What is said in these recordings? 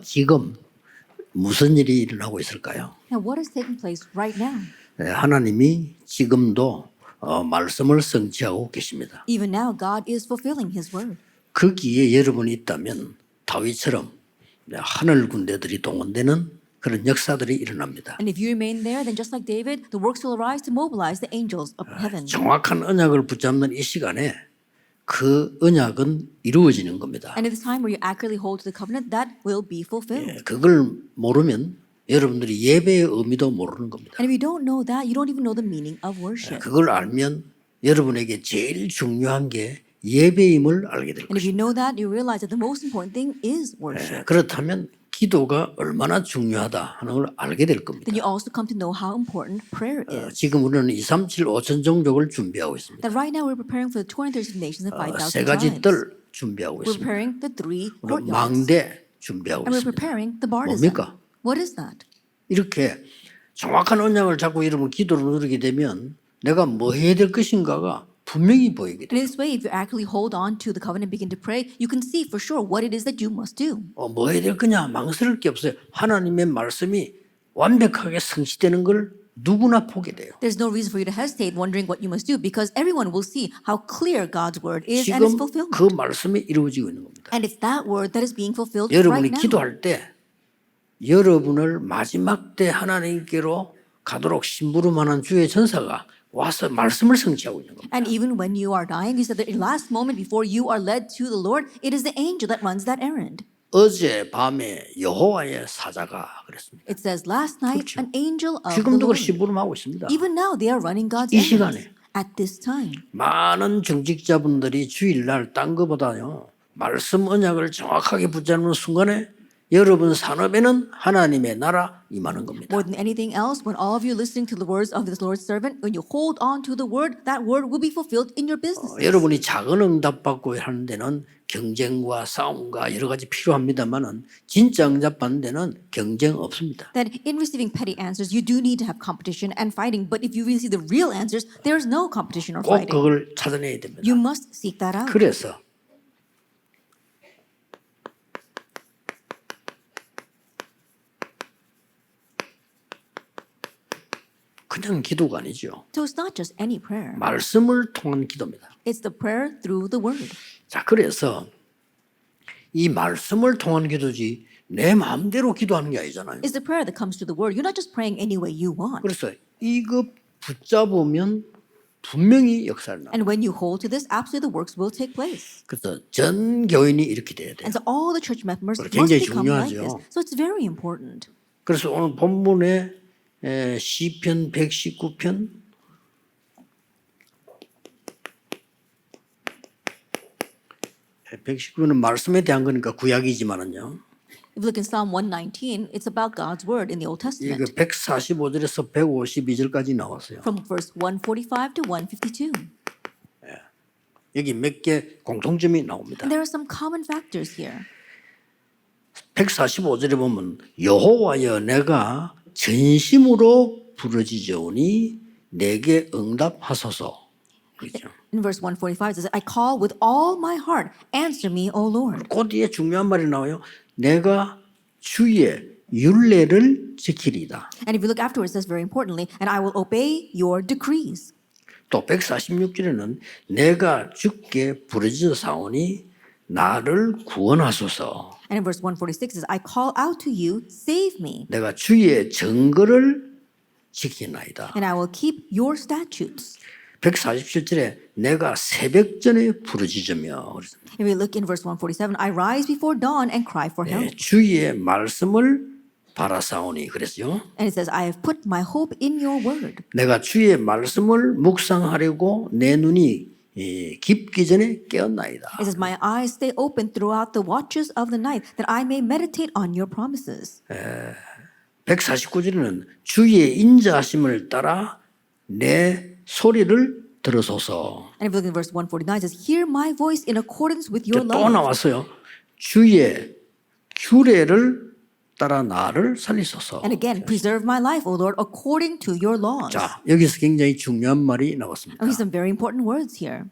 지금 무슨 일이 일어나고 있을까요? Now, what is taking place right now? 하나님이 지금도 말씀을 성취하고 계십니다. Even now, God is fulfilling His word. 거기에 여러분이 있다면 다윗처럼 하늘 군대들이 동원되는 그런 역사들이 일어납니다. And if you remain there, then just like David, the works will arise to mobilize the angels of heaven. 정확한 언약을 붙잡는 이 시간에 그 언약은 이루어지는 겁니다. And at the time where you accurately hold to the covenant, that will be fulfilled. 그걸 모르면 여러분들이 예배의 의미도 모르는 겁니다. And if you don't know that, you don't even know the meaning of worship. 그걸 알면 여러분에게 제일 중요한 게 예배임을 알게 될 And if 것입니다. you know that, you realize that the most important thing is worship. 그렇다면 기도가 얼마나 중요하다 하는 걸 알게 될 겁니다. Then you also come to know how important prayer is. 지금 우리는 237 5천 종족을 준비하고 있습니다. That right now we're preparing for the 236 nations and 5,000 세 가지 tribes. 뜰 준비하고 We're 있습니다. preparing the 3 그리고 courtyards. 망대 준비하고 And we're 있습니다. preparing the bartizan. 뭡니까? What is that? 이렇게 정확한 언약을 잡고 여러분 기도를 누리게 되면 내가 뭐 해야 될 것인가가 분명히 보이게 And 돼요. in this way, if you accurately hold on to the covenant and begin to pray, you can see for sure what it is that you must do. 뭐 해야 될 거냐 망설일 게 없어요. 하나님의 말씀이 완벽하게 성취되는 걸 누구나 보게 돼요. There's no reason for you to hesitate wondering what you must do because everyone will see how clear God's word is and its 지금 fulfillment. 그 말씀이 이루어지고 있는 겁니다. And it's that word that is being fulfilled 여러분이 right now. 기도할 때 여러분을 마지막 때 하나님께로 가도록 심부름하는 주의 전사가 와서 말씀을 성취하고 있는 겁니다. And even when you are dying, you said that in last moment before you are led to the Lord, it is the angel that runs that errand. 어제 밤에 여호와의 사자가 그랬습니다. It says last night, an angel of the 지금도 그 Lord. 심부름하고 있습니다. Even now, they are running God's 이 errands. 시간에. At this time. 많은 정직자분들이 주일날 딴 것보다요 말씀 언약을 정확하게 붙잡는 순간에 여러분 산업에는 하나님의 나라 임하는 겁니다. More than anything else, when all of you listening to the words of this Lord's servant, when you hold on to the word, that word will be fulfilled in your business. 여러분이 작은 응답받고 하는 데는 경쟁과 싸움과 여러 가지 필요합니다만은 진짜 응답받는 데는 경쟁 없습니다. That in receiving petty answers, you do need to have competition and fighting. But if you really see the real answers, there is no competition or 꼭 fighting. 그걸 찾아내야 됩니다. You must seek that out. 그래서 그냥 기도가 아니죠. So it's not just any prayer. 말씀을 통한 기도입니다. It's the prayer through the word. 자, 그래서 이 말씀을 통한 기도지 내 마음대로 기도하는 게 아니잖아요. It's the prayer that comes through the word. You're not just praying any way you want. 그래서 이거 붙잡으면 분명히 역사를 나. And when you hold to this, absolutely the works will take place. 그래서 전 교인이 이렇게 돼야 돼요. And so all the church members must 굉장히 become like 중요하죠. this. So it's very important. 그래서 오늘 본문에 시편 119편 119편은 말씀에 대한 거니까 구약이지만은요. If you look in Psalm 119, it's about God's word in the Old 이거 Testament. 145절에서 152절까지 나왔어요. From verse 145 to 152. 여기 몇 개 공통점이 나옵니다. And there are some common factors here. 145절에 보면 여호와여 내가 전심으로 부르짖으오니 내게 응답하소서. 그렇죠. In verse 145, it says, I call with all my heart. Answer me, O Lord. 그 뒤에 중요한 말이 나와요. 내가 주의 율례를 지키리다. And if you look afterwards, it says very importantly, and I will obey your decrees. 또 146절에는 내가 주께 부르짖어사오니 나를 구원하소서. And in verse 146, it says, I call out to you, save me, 내가 주의 증거를 지키나이다. and I will keep your statutes. 147절에 내가 새벽전에 부르짖으며 그랬습니다. If we look in verse 147, I rise before dawn and cry for help. 주의 말씀을 바라사오니 그랬죠. And it says, I have put my hope in your word. 내가 주의 말씀을 묵상하려고 내 눈이 깊기 전에 깨었나이다. It says, my eyes stay open throughout the watches of the night, that I may meditate on your promises. 149절에는 주의 인자하심을 따라 내 소리를 들으소서. And if you look in verse 149, it says, hear my voice in accordance with your 또 love. 나왔어요. 주의 규례를 따라 나를 살리소서. And again, preserve my life, O Lord, according to your laws. 자, 여기서 굉장히 중요한 말이 나왔습니다. And we see some very important words here.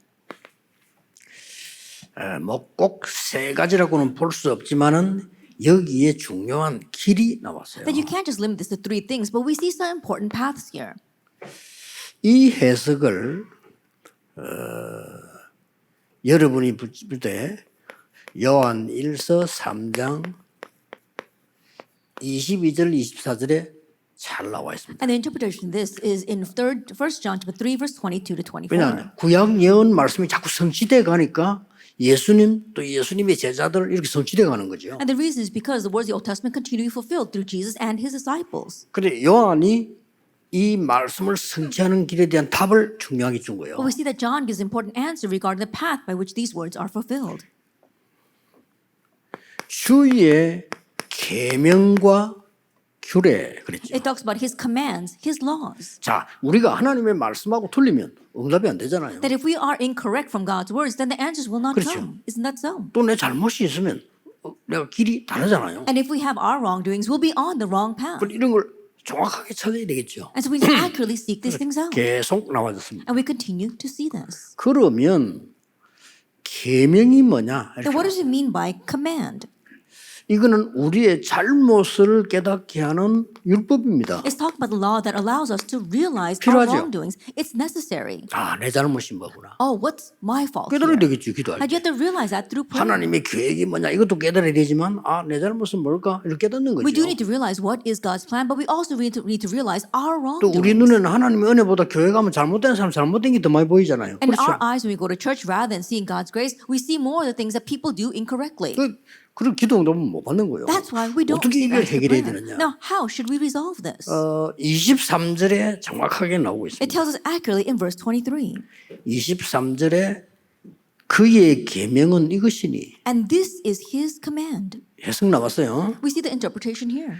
뭐 꼭 세 가지라고는 볼 수 없지만은 여기에 중요한 길이 나왔어요. That you can't just limit this to three things, but we see some important paths here. 이 해석을 여러분이 붙일 때 요한 1서 3장 22절 24절에 잘 나와 있습니다. And the interpretation of this is in 1 John chapter 3, verse 22 to 24. 왜냐하면 구약 예언 말씀이 자꾸 성취돼 가니까 예수님 또 예수님의 제자들 이렇게 성취돼 가는 거죠. And the reason is because the words of the Old Testament continue to be fulfilled through Jesus and his disciples. 그런데 요한이 이 말씀을 성취하는 길에 대한 답을 중요하게 준 거예요. But we see that John gives an important answer regarding the path by which these words are fulfilled. 주의 계명과 규례 그랬죠. It talks about his commands, his laws. 자, 우리가 하나님의 말씀하고 틀리면 응답이 안 되잖아요. That if we are incorrect from God's words, then the answers will not 그렇죠. come. Isn't that so? 또 내 잘못이 있으면 내가 길이 다르잖아요. And if we have our wrongdoings, we'll be on the wrong path. 그럼 이런 걸 정확하게 찾아야 되겠죠. And so we need to accurately seek these things out. 계속 나와졌습니다. And we continue to see this. 그러면 계명이 뭐냐? Then what does it mean by command? 이거는 우리의 잘못을 깨닫게 하는 율법입니다. It's talking about the law that allows us to realize our 필요하죠. wrongdoings. It's necessary. 아, 내 잘못이 뭐구나. Oh, what's my fault 깨달아야 here? 되겠죠, 기도할 And you 때. have to realize that through prayer. 하나님의 계획이 뭐냐 이것도 깨달아야 되지만 아, 내 잘못은 뭘까? 이렇게 깨닫는 We do 거죠. need to realize what is God's plan, but we also need to realize our 또 우리 wrongdoings. 눈에는 하나님의 은혜보다 교회 가면 잘못된 사람 잘못된 게 더 많이 보이잖아요. And in 그렇죠? our eyes, when we go to church, rather than seeing God's grace, we see more of the things that people do incorrectly. 그런 기도 응답은 못 받는 거예요. That's why we don't 어떻게 receive 이걸 answered 해결해야 prayer. 되느냐? Now, how should we resolve this? 23절에 정확하게 나오고 It 있습니다. tells us accurately in verse 23. 23절에 그의 계명은 이것이니 And this is his command. 해석 나왔어요. We see the interpretation here.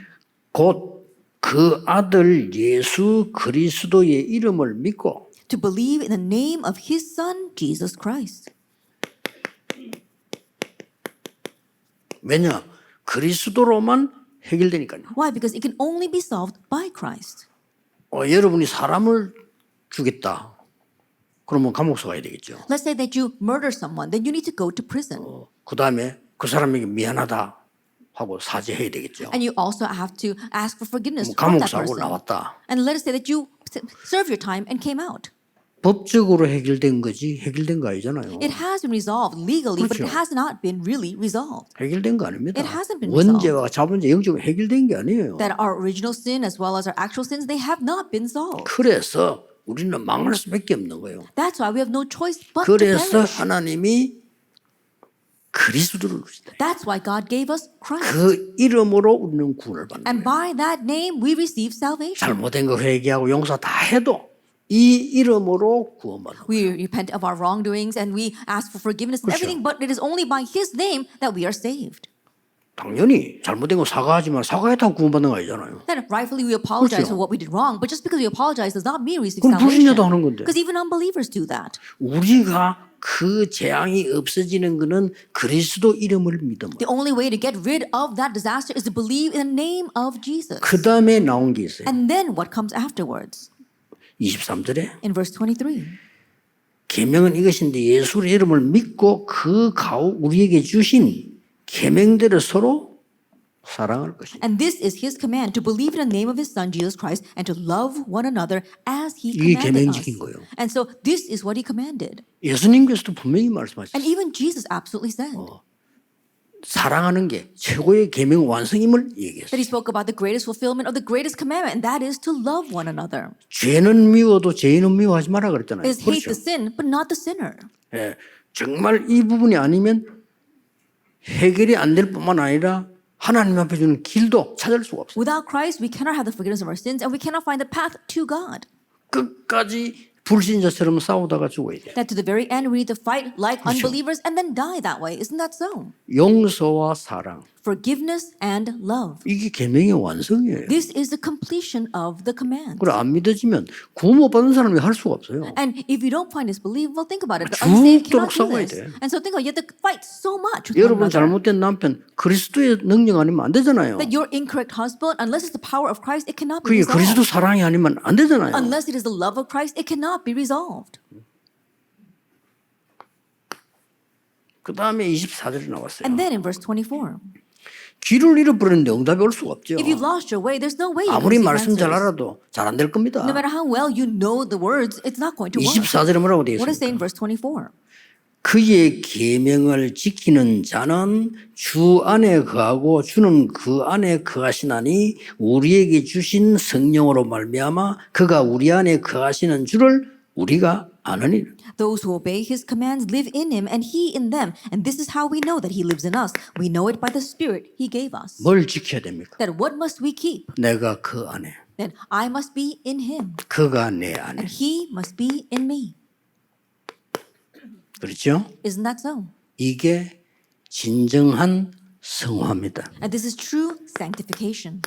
곧 그 아들 예수 그리스도의 이름을 믿고 To believe in the name of his son, Jesus Christ. 왜냐? 그리스도로만 해결되니까요. Why? Because it can only be solved by Christ. 여러분이 사람을 죽였다. 그러면 감옥서 가야 되겠죠. Let's say that you murder someone, then you need to go to prison. 그 다음에 그 사람에게 미안하다 하고 사죄해야 되겠죠. And you also have to ask for forgiveness 뭐 from that 감옥사고 person. 나왔다. And let us say that you serve your time and came out. 법적으로 해결된 거지 해결된 거 아니잖아요. It has been resolved legally, but 그렇죠. it has not been really resolved. 해결된 거 아닙니다. It hasn't been 원죄와 자본죄 영적으로 해결된 게 아니에요. That our original sin as well as our actual sins, they have not been solved. 그래서 우리는 망할 수밖에 없는 거예요. That's why we have no choice but to 그래서 perish. 하나님이 그리스도를 주시다. That's why God gave us Christ. 그 이름으로 우리는 구원을 받는 And 거예요. by that name, we receive salvation. 잘못된 거 회개하고 용서 다 해도 이 이름으로 구원받는 거예요. We repent of our wrongdoings and we ask for forgiveness and 그렇죠. everything, but it is only by His name that we are saved. 당연히 잘못된 거 사과하지만 사과했다고 구원받는 거 아니잖아요. Then rightfully we apologize 그렇죠. for what we did wrong, but just because we apologize does not mean we receive 그럼 salvation. 불신자도 하는 건데. Because even unbelievers do that. 우리가 그 재앙이 없어지는 것은 그리스도 이름을 믿으면. The only way to get rid of that disaster is to believe in the name of Jesus. 그 다음에 나온 게 있어요. And then what comes afterwards? 23절에 In verse 23. 계명은 이것인데 예수의 이름을 믿고 그 가오 우리에게 주신 계명대로 서로 사랑할 것이다. And this is His command, to believe in the name of His Son, Jesus Christ, and to love one another as He 이게 commanded 계명 us. 지킨 거예요. And so this is what He commanded. 예수님께서도 분명히 And 말씀하셨어요. even Jesus absolutely said 사랑하는 게 최고의 계명 완성임을 that He 얘기했어요. spoke about the greatest fulfillment of the greatest commandment, and that is to love one another. 죄는 미워도 죄인은 미워하지 마라 It 그랬잖아요. is hate 그렇죠? the sin, but not the sinner. 예, 정말 이 부분이 아니면 해결이 안 될 뿐만 아니라 하나님 앞에 주는 길도 찾을 수가 없어요. Without Christ, we cannot have the forgiveness of our sins, and we cannot find the path to God. 끝까지 불신자처럼 싸우다가 죽어야 돼요. That to the very end, we need to fight like 그렇죠. unbelievers and then die that way. Isn't that so? 용서와 사랑 Forgiveness and love. 이게 계명의 완성이에요. This is the completion of the command. 그리고 안 믿어지면 구원 못 받는 사람이 할 수가 없어요. And if you don't find this belief, well, think about it. The unsaved 죽도록 cannot do 싸워야 this. 돼. And so think about it. You have to fight so much with one 여러분 another. 잘못된 남편 그리스도의 능력 아니면 안 되잖아요. That your incorrect husband, unless it's the power of Christ, it cannot 그게 be 그리스도 resolved. 사랑이 아니면 안 되잖아요. Unless it is the love of Christ, it cannot be resolved. 그 다음에 24절에 나왔어요. And then in verse 24, 길을 잃어버렸는데 응답이 올 수가 없죠. If you've lost your way, there's no way you can 아무리 receive 말씀 잘 answers. 알아도 잘 안 될 겁니다. No matter how well you know the words, it's not going to work. 24절에 뭐라고 되어 What does it say in 있습니까? verse 24? 그의 계명을 지키는 자는 주 안에 거하고 주는 그 안에 거하시나니 우리에게 주신 성령으로 말미암아 그가 우리 안에 거하시는 줄을 우리가 아느니. Those who obey his commands live in him and he in them. And this is how we know that he lives in us. We know it by the Spirit he gave us. 뭘 지켜야 됩니까? That what must we keep? 내가 그 안에, That I must be in him 그가 내 안에. and he must be in me. 그렇죠? Isn't that so? 이게 진정한 성화입니다. And this is true sanctification.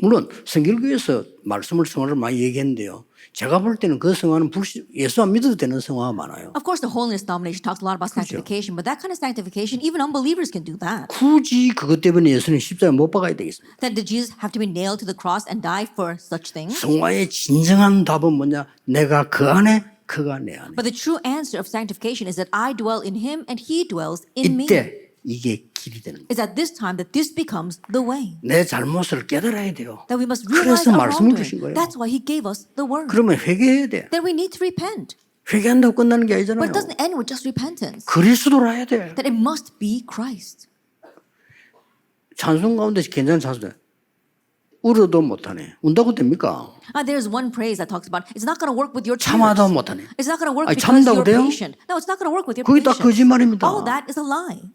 물론 성결교에서 말씀을 성화를 많이 얘기했는데요. 제가 볼 때는 그 성화는 예수 안 믿어도 되는 성화가 많아요. Of course, the holiness denomination talks a lot about sanctification, but that kind of sanctification, even unbelievers can do that. 굳이 그것 때문에 예수는 십자가에 못 박아야 되겠습니다. That did Jesus have to be nailed to the cross and die for such things? 성화의 진정한 답은 뭐냐? 내가 그 안에, 그가 내 안에. But the true answer of sanctification is that I dwell in him and he dwells in me. 이때 이게 길이 되는 거예요. It's at this time that this becomes the way. 내 잘못을 깨달아야 돼요. That we must realize 그래서 our 말씀을 주신 거예요. wrongdoing. That's why he gave us the word. 그러면 회개해야 돼. Then we need to repent. 회개한다고 끝나는 게 But 아니잖아요. it doesn't end with just repentance. 그리스도로 해야 돼. That it must be Christ. 찬송 가운데 괜찮은 찬송. 울어도 못하네. 운다고 됩니까? There's one praise that talks about it's not going to work with your tears. 참아도 못하네. It's not going to work 아니, because 참다고 you're 돼요? patient. No, it's not going to work with your 그게 다 patience. 거짓말입니다. All that is a lie.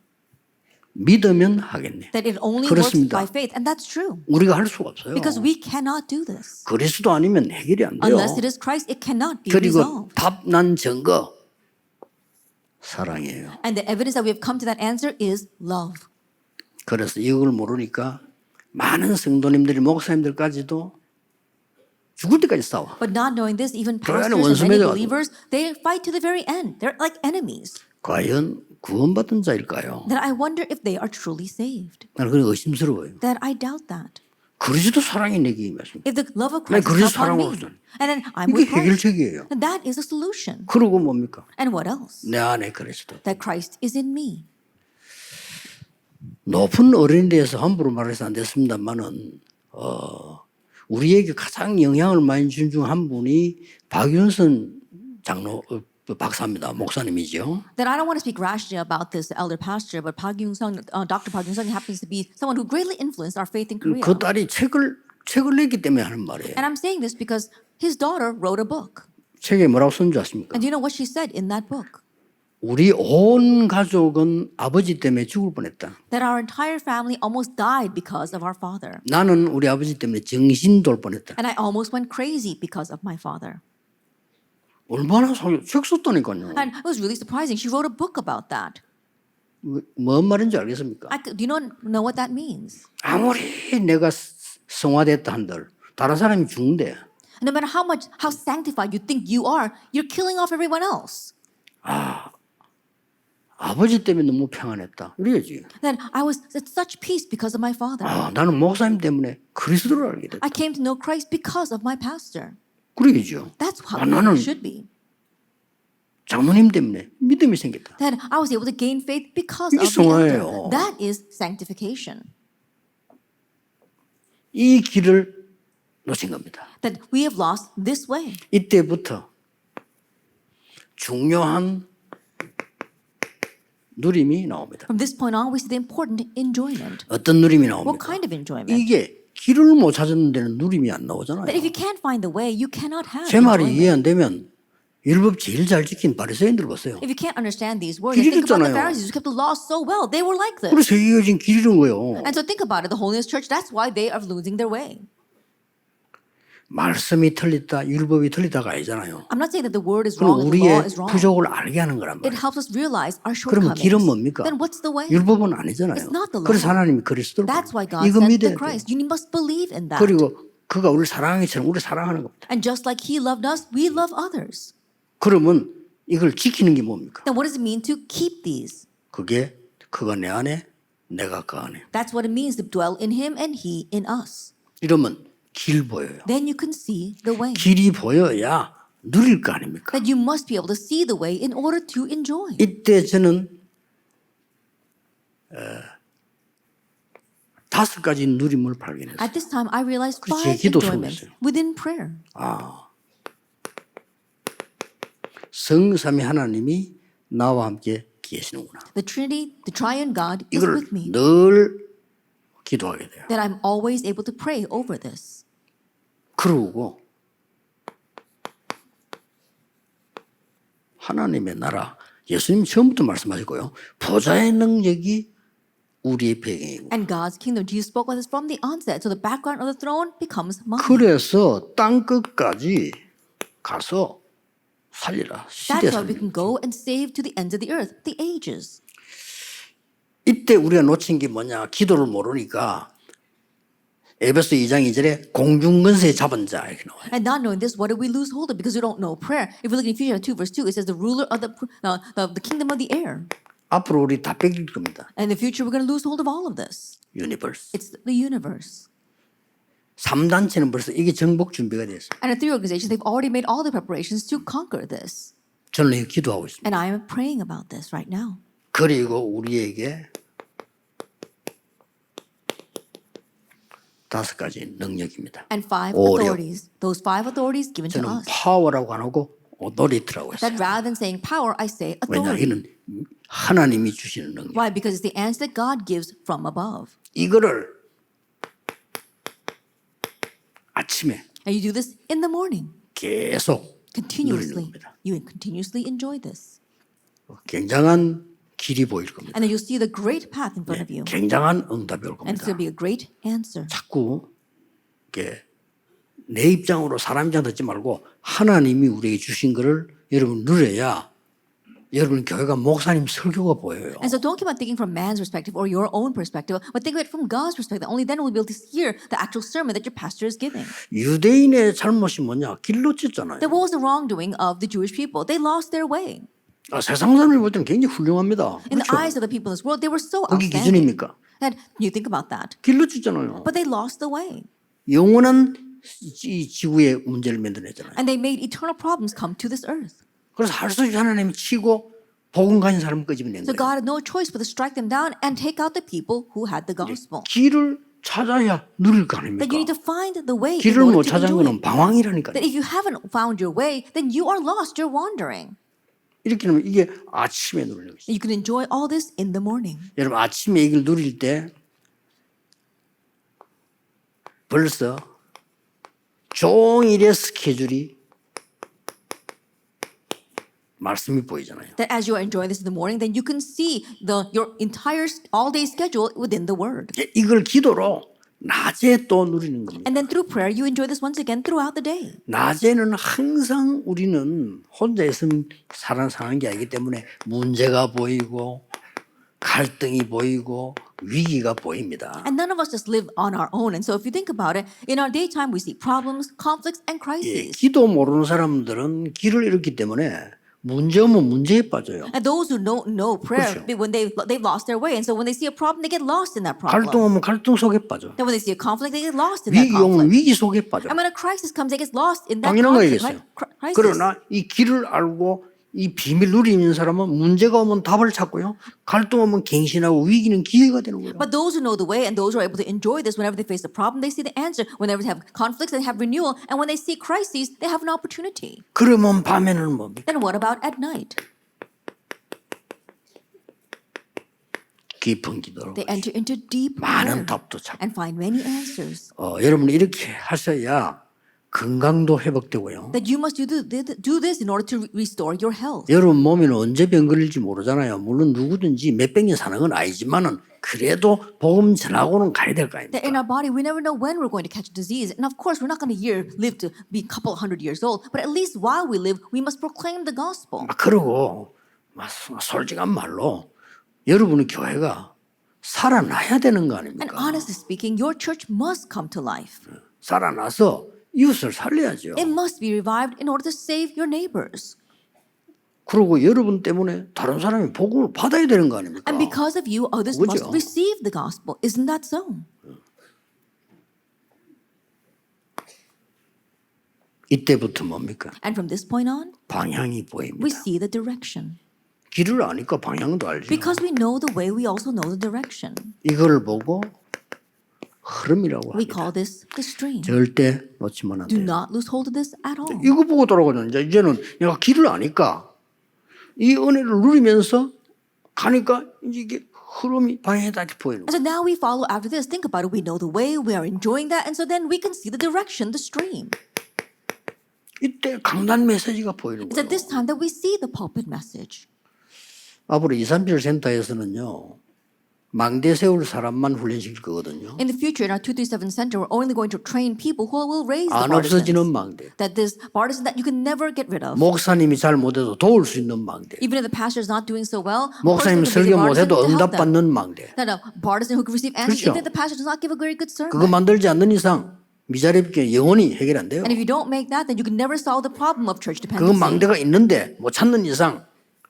믿으면 하겠네. That it only works 그렇습니다. by faith. And that's true. 우리가 할 수가 없어요. Because we cannot do this. 그리스도 아니면 해결이 안 돼요. Unless it is Christ, it cannot be 그리고 resolved. 답난 증거 사랑이에요. And the evidence that we have come to that answer is love. 그래서 이걸 모르니까 많은 성도님들이 목사님들까지도 죽을 때까지 싸워. But not knowing this, even 그러니까 pastors and many 원수매져가지고. believers, they fight to the very end. They're like enemies. 과연 구원받은 자일까요? That I wonder if they are truly saved. 나는 그게 의심스러워요. That I doubt that. 그리스도 사랑이 내게 임했습니다. If the love of 난 Christ is 그리스도 upon 사랑으로 me, 살아요. and then I'm 이게 with Christ, 해결책이에요. then that is a solution. 그러고 뭡니까? And what else? 내 안에 그리스도. That Christ is in me. 높은 어른에 대해서 함부로 말해서 안 됐습니다만은 우리에게 가장 영향을 많이 준 중 한 분이 박윤선 장로 박사입니다. 목사님이죠. That I don't want to speak rashly about this elder pastor, but Park Young-sung, Dr. Park Young-sung happens to be someone who greatly influenced our faith in Korea. 그 딸이 책을 냈기 때문에 하는 말이에요. And I'm saying this because his daughter wrote a book. 책에 뭐라고 쓴지 아십니까? And do you know what she said in that book? 우리 온 가족은 아버지 때문에 죽을 뻔했다. That our entire family almost died because of our father. 나는 우리 아버지 때문에 정신 돌 뻔했다. And I almost went crazy because of my father. 얼마나 책 썼다니까요. And it was really surprising. She wrote a book about that. 뭔 말인지 알겠습니까? Do you know what that means? 아무리 내가 성화됐다 한들 다른 사람이 죽는데 No matter how sanctified you think you are, you're killing off everyone else. 아버지 때문에 너무 평안했다. 이래야지. Then I was at such peace because of my father. 나는 목사님 때문에 그리스도를 알게 됐다. I came to know Christ because of my pastor. 그래야죠. That's how 나는 it should be. 장로님 때문에 믿음이 생겼다. That I was able to gain faith because 이게 of the elder. 성화예요. That is sanctification. 이 길을 놓친 겁니다. That we have lost this way. 이때부터 중요한 누림이 나옵니다. From this point on, we see the important enjoyment. 어떤 누림이 What 나옵니까? kind of enjoyment? 이게 길을 못 찾는 데는 누림이 안 나오잖아요. That if you can't find the way, you cannot have 제 말이 enjoyment. 이해 안 되면 율법 제일 잘 지킨 바리새인들 보세요. If you can't understand these words, 길이 think about the 잃었잖아요. Pharisees who kept the law so well. They were like this. 그래서 세계가 지금 길 잃은 거예요. And so think about it. The Holiness Church, that's why they are losing their way. 말씀이 틀리다, 율법이 틀리다가 아니잖아요. I'm not saying that the word is 그럼 wrong and the law 우리의 is wrong. 부족을 알게 하는 거란 It 말이에요. helps us realize our 그러면 shortcomings. 길은 뭡니까? Then what's the way? 율법은 아니잖아요. It's not the law. 그래서 하나님이 그리스도를 That's why God 이거 sent 믿어야 돼요. the Christ. You must believe in that. 그리고 그가 우리를 사랑하기처럼 우리 사랑하는 겁니다. And just like He loved us, we love others. 그러면 이걸 지키는 게 뭡니까? Then what does it mean to keep these? 그게 그가 내 안에 내가 그 안에. That's what it means to dwell in Him and He in us. 이러면 길 보여요. Then you can see the way. 길이 보여야 누릴 거 아닙니까? That you must be able to see the way in order to enjoy. 이때 저는 5 가지 누림을 발견했어요. At this time, I realized 그래서 5 제 기도 enjoyments 속에서요. within prayer. 성삼위 하나님이 나와 함께 계시는구나. The Trinity, the Triune God, is 이걸 with me. 늘 기도하게 돼요. That I'm always able to pray over this. 그러고 하나님의 나라, 예수님 처음부터 말씀하셨고요. 보좌의 능력이 우리의 배경이고. And God's kingdom, Jesus spoke about this from the onset. So the background of the throne becomes mine. 그래서 땅 끝까지 가서 살리라. 시대 That's why we 살리라. can go and save to the ends of the earth, the ages. 이때 우리가 놓친 게 뭐냐? 기도를 모르니까 에베소 2장 2절에 공중근세 잡은 자 이렇게 나와요. And not knowing this, what do we lose hold of? Because we don't know prayer. If we look in Ephesians 2 verse 2, it says the ruler of the kingdom of the air. 앞으로 우리 다 뺏길 겁니다. And in the future, we're going to lose hold of all of this. 유니버스. It's the universe. 3단체는 벌써 이게 정복 준비가 됐어요. And the 3 organizations, they've already made all the preparations to conquer this. 저는 이거 기도하고 있습니다. And I am praying about this right now. 그리고 우리에게 5 가지 능력입니다. And 5 오력. authorities, those 5 authorities given to 저는 us. 파워라고 안 하고 오토리티라고 했어요. That rather than saying power, I say 왜냐 authority. 이는 하나님이 주시는 능력. Why? Because it's the answer that God gives from above. 이거를 아침에 And you do this in the morning, 계속 누리는 continuously. 겁니다. You continuously enjoy this. 굉장한 길이 보일 겁니다. And then you'll see the great path in front of you. 굉장한 응답이 올 And it's 겁니다. going to be a great answer. 자꾸 이렇게 내 입장으로 사람 입장 듣지 말고 하나님이 우리에게 주신 거를 여러분 누려야 여러분 교회가 목사님 설교가 보여요. And so don't keep on thinking from man's perspective or your own perspective, but think of it from God's perspective. Only then will you be able to hear the actual sermon that your pastor is giving. 유대인의 잘못이 뭐냐? 길로 찢잖아요. Then what was the wrongdoing of the Jewish people? They lost their way. 세상 사람이 볼 때는 굉장히 훌륭합니다. In the 그렇죠? eyes of the people in this world, they were so 그게 outstanding. 기준입니까? And you think about that. 길로 찢잖아요. But they lost the way. 영원한 이 지구의 문제를 만들어냈잖아요. And they made eternal problems come to this earth. 그래서 할 수 없이 하나님이 치고 복음 가진 사람을 끄집어낸 So 거예요. God had no choice but to strike them down and take out the people who had the gospel. 길을 찾아야 누릴 거 That you need 아닙니까? to find the way in 길을 order 못 to 찾은 enjoy 거는 it. 방황이라니까요. That if you haven't found your way, then you are lost, you're wandering. 이렇게 하면 이게 아침에 누리는 것이죠. You can enjoy all this in the morning. 여러분 아침에 이걸 누릴 때 벌써 종일의 스케줄이 말씀이 보이잖아요. That as you are enjoying this in the morning, then you can see your entire all-day schedule within the Word. 이걸 기도로 낮에 또 누리는 겁니다. And then through prayer, you enjoy this once again throughout the day. 낮에는 항상 우리는 혼자 있으면 사는 게 아니기 때문에 문제가 보이고 갈등이 보이고 위기가 보입니다. And none of us just live on our own. And so if you think about it, in our daytime, we see problems, conflicts, and 예, crises. 기도 모르는 사람들은 길을 잃었기 때문에 문제 오면 문제에 빠져요. And those who don't know prayer, 그렇죠. when they've lost their way. And so when they see a problem, they get lost in that problem. 갈등 오면 갈등 속에 빠져. Then when they see a conflict, they get lost in that 위기 오면 conflict. 위기 속에 빠져. And when a crisis comes, they get lost in that 당연한 conflict, 거겠어요. right? Crisis. 그러나 이 길을 알고 이 비밀 누리는 사람은 문제가 오면 답을 찾고요. 갈등 오면 갱신하고 위기는 기회가 되는 거예요. But those who know the way and those who are able to enjoy this, whenever they face a problem, they see the answer. Whenever they have conflicts, they have renewal. And when they see crises, they have an opportunity. 그러면 밤에는 뭡니까? Then what about at night? 깊은 기도로 They enter into deep 많은 prayer 답도 찾고 and find many answers. 여러분 이렇게 하셔야 건강도 회복되고요. That you must do this in order to restore your health. 여러분 몸에는 언제 병 걸릴지 모르잖아요. 물론 누구든지 몇백 년 사는 건 아니지만은 그래도 복음 전하고는 가야 될 거 That in 아닙니까? our body, we never know when we're going to catch a disease. And of course, we're not going to live to be a couple hundred years old. But at least while we live, we must proclaim the gospel. 그러고 솔직한 말로 여러분의 교회가 살아나야 되는 거 And 아닙니까? honestly speaking, your church must come to life. 살아나서 이웃을 살려야죠. It must be revived in order to save your neighbors. 그리고 여러분 때문에 다른 사람이 복음을 받아야 되는 거 아닙니까? And because of you, others 그죠? must receive the gospel. Isn't that so? 이때부터 뭡니까? And from this point on, 방향이 we 보입니다. see the direction. 길을 아니까 방향도 알죠. Because we know the way, we also know the direction. 이걸 보고 흐름이라고 We 합니다. call this the stream. 절대 놓치면 안 Do 돼요. not lose hold of this at all. 이거 보고 돌아가는 이제는 내가 길을 아니까 이 은혜를 누리면서 가니까 이제 이게 흐름이 방향이 보이는 거예요. And so now we follow after this. Think about it. We know the way. We are enjoying that. And so then we can see the direction, the stream. 이때 강단 메시지가 보이는 It's at 거예요. this time that we see the pulpit message. 앞으로 2, 3절 센터에서는요. 망대 세울 사람만 훈련시킬 거거든요. In the future, in our 237 center, we're only going to train people who will raise the 안 없어지는 partisans. 망대. That this partisan that you can never get rid of. 목사님이 잘 못해도 도울 수 있는 망대. Even if the pastor is not doing so well, 목사님 person can be 설교 the partisan 못해도 to help them. 응답받는 망대. That a partisan who can receive answers, 그렇죠. even if the pastor does not give a very good sermon. 그거 만들지 않는 이상 미자립게 영원히 해결 안 돼요. And if you don't make that, then you can never solve the problem of church 그 dependency. 망대가 있는데 못 찾는 이상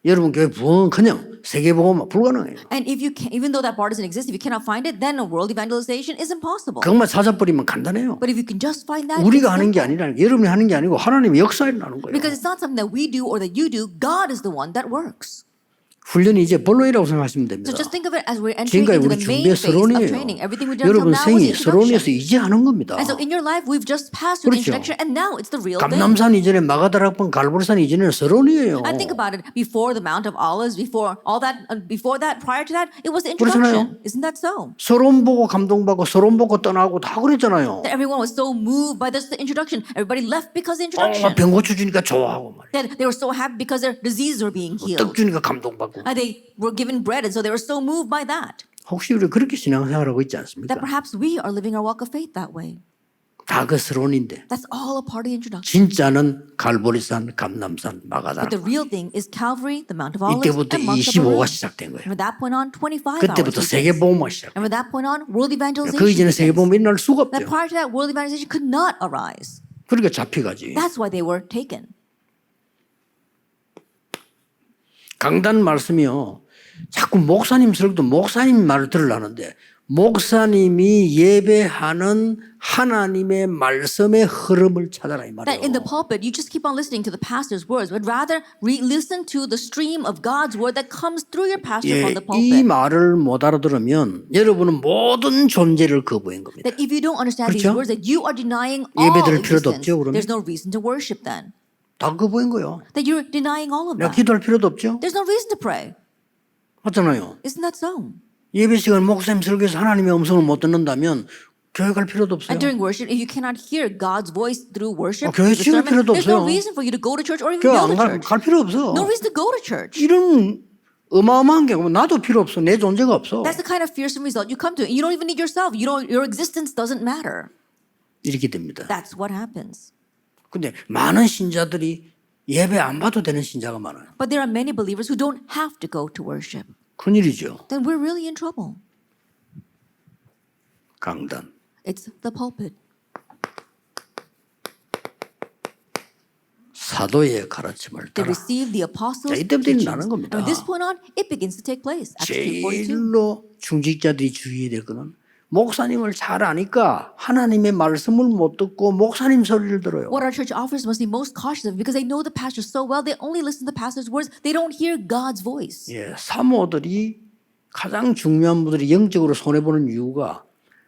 여러분 교회 부흥은커녕 세계복음은 불가능해요. And if you can, even though that partisan exists, if you cannot find it, then a world evangelization is impossible. 그것만 찾아버리면 간단해요. But if you can just find that, 우리가 it's 하는 게 simple. 아니라 여러분이 하는 게 아니고 하나님의 역사에 나는 거예요. Because it's not something that we do or that you do. God is the one that works. 훈련이 이제 본론이라고 생각하시면 됩니다. So just think of it as we're entering 지금까지 into 우리 the 준비의 main phase of 서론이에요. training. Everything we've done until 여러분 now was 생이 the 서론에서 introduction. 이제 하는 겁니다. And so in your life, we've just passed through the 그렇죠. introduction, and now it's the real thing. 감남산 이전에 마가다락방 갈보리산 이전에는 서론이에요. I think about it. Before the Mount of Olives, before all that, prior to that, it was the 그렇잖아요. introduction. Isn't that so? 서론 보고 감동받고 서론 보고 떠나고 다 그랬잖아요. That everyone was so moved by this the introduction. Everybody left because of the introduction. 병고쳐 주니까 좋아하고 말이에요. That they were so happy because their diseases were being 떡 healed. 주니까 감동받고. They were given bread, and so they were so moved by that. 혹시 우리 그렇게 신앙생활하고 있지 않습니까? That perhaps we are living our walk of faith that way. 다 그 서론인데 That's all a part of the introduction. 진짜는 갈보리산, 감남산, But 마가다락. the real thing is Calvary, the Mount of Olives, 이때부터 and Mount 25가 Taberah. 시작된 거예요. And from that point on, 25 그때부터 hours. 세계복음화 시작. And from that point on, world evangelization. 그 이전에 begins. 세계복음이 일어날 수가 That 없대요. prior to that, world evangelization could not arise. 그러니까 잡혀가지. That's why they were taken. 강단 말씀이요. 자꾸 목사님 설교도 목사님 말을 들으려는데 목사님이 예배하는 하나님의 말씀의 흐름을 찾아라 이 That in the 말이에요. pulpit, you just keep on listening to the pastor's words, but rather listen to the stream of God's word that comes through your pastor 예, from the 이 pulpit. 말을 못 알아들으면 여러분은 모든 존재를 거부한 겁니다. That if you don't understand these 그렇죠? words, that you are denying all 예배드릴 필요도 existence. 없죠, 그러면? There's no reason to worship then. 다 거부한 거예요. That you're denying all of 내가 that. 기도할 필요도 없죠. There's no reason to pray. 맞잖아요. Isn't that so? 예배 시간 목사님 설교에서 하나님의 음성을 못 듣는다면 교회 갈 필요도 없어요. And during worship, if you cannot hear God's voice through worship, 교회 the 찍을 sermon, 필요도 there's no 없어요. reason for you to go to church or even 교회 build 안 a 갈, church. 갈 필요 없어. No reason to go to church. 이런 어마어마한 게 나도 필요 없어. 내 존재가 없어. That's the kind of fearsome result you come to. You don't even need yourself. Your existence doesn't matter. 이렇게 됩니다. That's what happens. 근데 많은 신자들이 예배 안 봐도 되는 신자가 많아요. But there are many believers who don't have to go to worship. 큰일이죠. Then we're really in trouble. 강단. It's the pulpit. 사도의 가르침을 They 따라 receive the apostles' 자, 이때부터 teachings. 일어나는 겁니다. And from this point on, it begins to take place. Acts 2:42. 제일로 중직자들이 주의해야 될 거는 목사님을 잘 아니까 하나님의 말씀을 못 듣고 목사님 소리를 들어요. What our church offers must be most cautious of because they know the pastor so well, they only listen to the pastor's words. They don't hear God's voice. 예, 사모들이 가장 중요한 분들이 영적으로 손해보는 이유가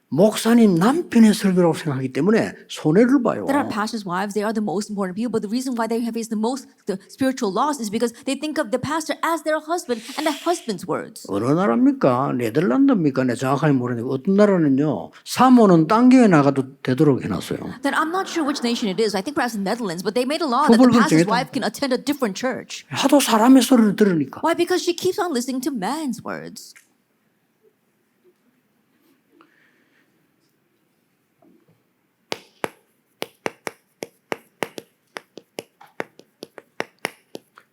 목사님 남편의 설교라고 생각하기 때문에 손해를 봐요. That our pastors' wives, they are the most important people, but the reason why they have faced the spiritual loss is because they think of the pastor as their husband and the husband's words. 어느 나라입니까? 네덜란드입니까? 내가 정확하게 모르는데 어떤 나라는요. 사모는 딴 교회 나가도 되도록 해놨어요. Then I'm not sure which nation it is. I think perhaps the Netherlands, but they made a law that the 후불 pastor's 결정했다. wife can attend a different church. 하도 사람의 소리를 들으니까. Why? Because she keeps on listening to man's words.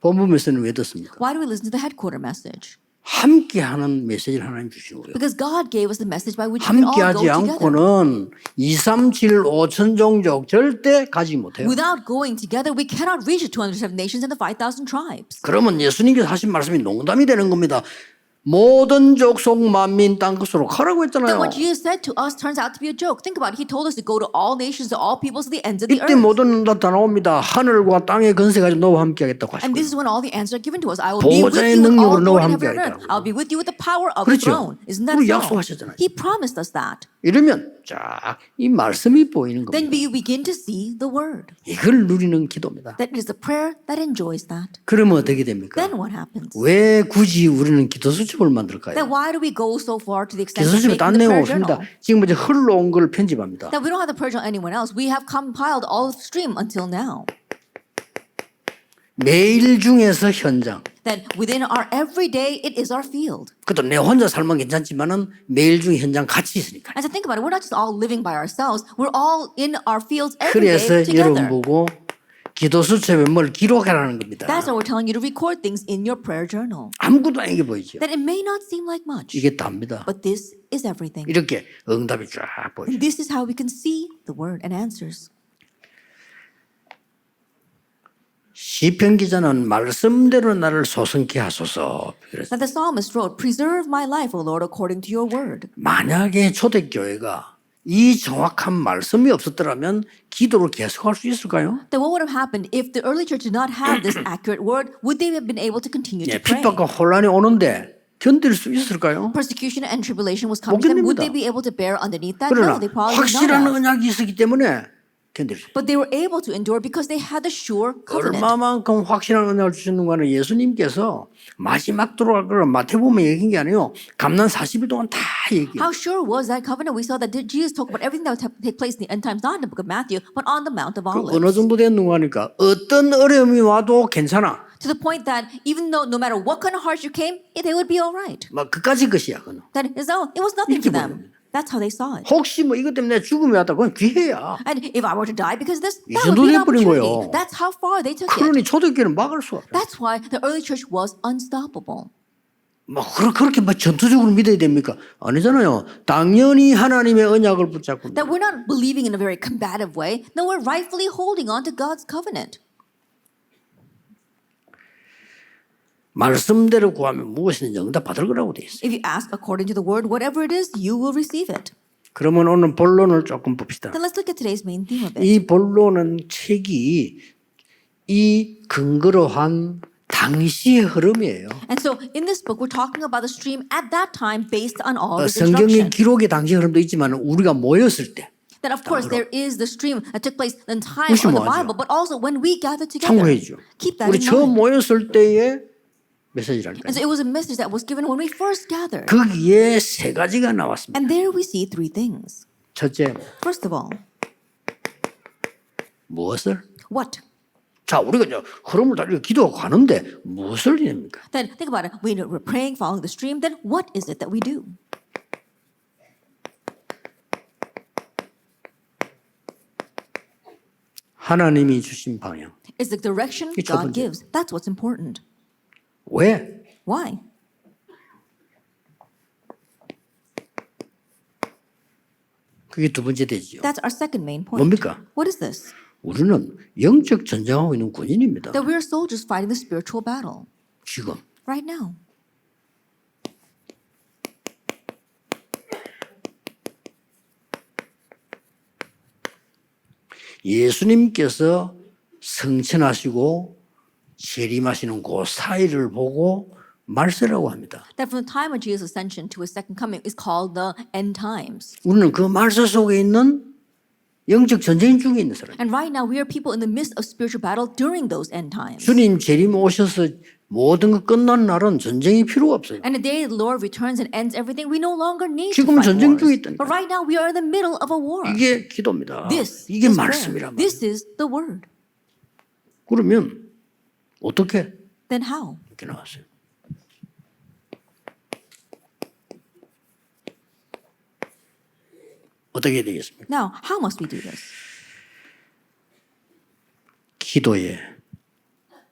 본부 메시지는 왜 듣습니까? Why do we listen to the headquarter message? 함께하는 메시지를 하나님 주신 거예요. Because God gave us the message by which we can all go 함께하지 together. 않고는 2, 3, 7, 5천 종족 절대 가지 못해요. Without going together, we cannot reach the 207 nations and the 5,000 tribes. 그러면 예수님께서 하신 말씀이 농담이 되는 겁니다. 모든 족속 만민 땅 끝으로 가라고 Then 했잖아요. what Jesus said to us turns out to be a joke. Think about it. He told us to go to all nations, to all peoples, to the ends of the 이때 earth. 모든 다 나옵니다. 하늘과 땅의 건세 가지고 너와 함께하겠다고 And 하시고요. this is when all the answers are given to us. I will be with 보좌의 you with 능력으로 all 너와 authority in heaven and 함께하겠다고. earth. I'll be with you with the power of the 그렇죠. throne. Isn't that 우리 so? 약속하셨잖아요. He promised us that. 이러면 쫙 이 말씀이 보이는 then 겁니다. you begin to see the word. 이걸 누리는 기도입니다. That is a prayer that enjoys that. 그러면 어떻게 됩니까? Then what happens? 왜 굳이 우리는 기도 수첩을 만들까요? Then why do we go so far to the extent 기도 of 수첩에 딴 making the 내용 prayer 없습니다. journal? 지금 이제 흘러온 걸 편집합니다. That we don't have the prayer journal anyone else. We have compiled all of the stream until now. 매일 중에서 현장. That within our everyday, it is our field. 그것도 내 혼자 살면 괜찮지만은 매일 중에 현장 같이 있으니까. And to think about it, we're not just all living by ourselves. We're all in our fields every day 그래서 여러분 together. 보고 기도 수첩에 뭘 기록하라는 겁니다. That's why we're telling you to record things in your prayer journal. 아무것도 아니게 보이죠. That it may not seem like much, 이게 답니다. but this is everything. 이렇게 응답이 쫙 보이죠. And this is how we can see the word and answers. 시편 기자는 말씀대로 나를 소성케 하소서. 그래서 That the psalmist wrote, "Preserve my life, O Lord, according to your word." 만약에 초대교회가 이 정확한 말씀이 없었더라면 기도를 계속할 수 있을까요? Then what would have happened if the early church did not have this accurate word? Would they have been able to continue to 예, pray? 핍박과 혼란이 오는데 견딜 수 있을까요? Persecution and tribulation was coming to them. Would they be able to bear underneath that? 그러나 No, they probably would 확실한 not have. 언약이 있었기 때문에 견딜 수 있어요. But they were able to endure because they had the sure covenant. 얼마만큼 확실한 언약을 주셨는가는 예수님께서 마지막 들어갈 거를 마태복음에 얘기한 게 아니에요. 감난 40일 동안 다 얘기해요. How sure was that covenant? We saw that Jesus talked about everything that would take place in the end times, not in the book of Matthew, but on the Mount of 어느 Olives. 정도 됐는가 하니까 어떤 어려움이 와도 괜찮아. To the point that even though no matter what kind of hardship came, they would be all right. 막 그까지 것이야. 그는. That is, oh, it was nothing to 이렇게 them. That's how they saw it. 혹시 뭐 이것 때문에 죽음이 왔다 그건 기회야. And if I were to die because of this, 이 that would be an 정도 돼버린 opportunity. 거예요. That's how far they took it. 그러니 초대교회는 막을 수가 없어요. That's why the early church was unstoppable. 막 그렇게 막 전투적으로 믿어야 됩니까? 아니잖아요. 당연히 하나님의 언약을 붙잡고 That we're not believing in a very combative way. No, we're rightfully holding on to God's covenant. 말씀대로 구하면 무엇이든지 응답 받을 거라고 돼 있어요. If you ask according to the word, whatever it is, you will receive it. 그러면 오늘 본론을 조금 봅시다. Then let's look at today's main theme of it. 이 본론은 책이 이 근거로 한 당시의 흐름이에요. And so in this book, we're talking about the stream at that time based on all the 성경의 instruction. 기록의 당시 흐름도 있지만 우리가 모였을 때 That of course there is the stream that took place in time 무슨 of the 말이죠? Bible, but also when we gather together. 참고해야죠. Keep that 우리 in 처음 mind. 모였을 때의 메시지라니까요. And so it was a message that was given when we first gathered. 거기에 세 가지가 나왔습니다. And there we see three things. 첫째, First of all, 무엇을? what? 자, 우리가 이제 흐름을 달리고 기도하고 가는데 무엇을 해냅니까? Then think about it. We're praying, following the stream. Then what is it that we do? 하나님이 주신 방향. It's the direction 이게 첫 God 번째. gives. That's what's important. 왜? Why? 그게 두 번째 되지요. That's our second main point. 뭡니까? What is this? 우리는 영적 전쟁하고 있는 군인입니다. That we are soldiers fighting the spiritual battle 지금. right now. 예수님께서 성천하시고 재림하시는 그 사이를 보고 말세라고 합니다. That from the time of Jesus' ascension to his second coming is called the end times. 우리는 그 말세 속에 있는 영적 전쟁 중에 있는 사람. And right now we are people in the midst of spiritual battle during those end times. 주님 재림 오셔서 모든 것 끝난 날은 전쟁이 필요가 없어요. And the day the Lord returns and ends everything, we no longer need to 지금은 fight 전쟁 중에 wars. 있다니까. But right now we are in the middle of a war. 이게 기도입니다. This 이게 is 말씀이란 prayer. 말이에요. This is the word. 그러면 어떻게 Then how? 이렇게 나왔어요? 어떻게 해야 되겠습니까? Now, how must we do this? 기도에